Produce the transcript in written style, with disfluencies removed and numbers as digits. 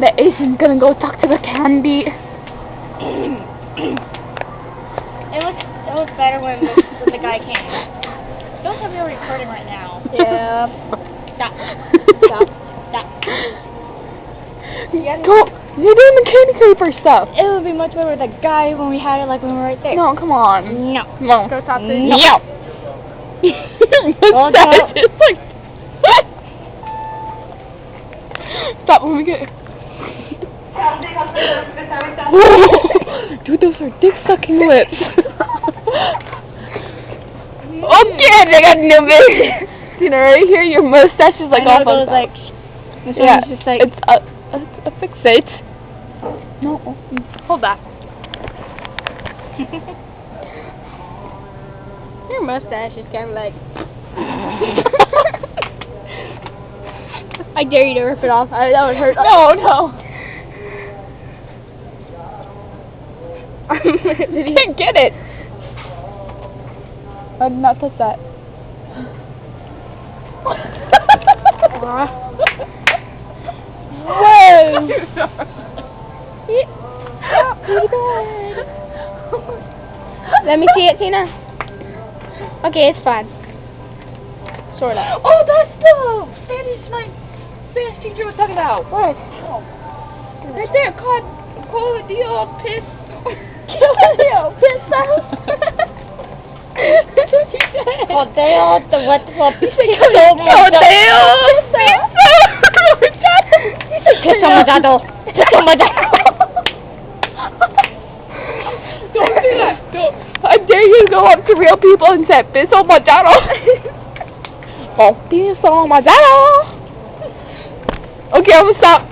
The Asian's gonna go talk to the candy. It was better when the guy came. Don't tell me we're recording right now. Yeah. Stop. Go. You're doing the Candy Creeper stuff. It would be much better with the guy when we had it, like when we were right there. No, come on. No. No. Go talk to No. What's that? It's like... Stop when we get... Dude, those are dick-sucking lips. Okay, they got no big. You know, right here, your mustache is like I off know on those, like, yeah, just like, it's a fixate. No, hold that. your mustache is kind of like, I dare you to rip it off. That would hurt. No. Did You can't get it. I did not touch that. Whoa! Let me see it, Tina. Okay, it's fine. Sort of. Oh, that's the my Spanish teacher was talking about. What? Right there, Codillo piss. Codillo piss out. Codillo, what? Codillo Piso mojado. Don't do that. Don't. I dare you to go up to real people and say, piso mojado. Oh, piso mojado. Okay, I'm gonna stop.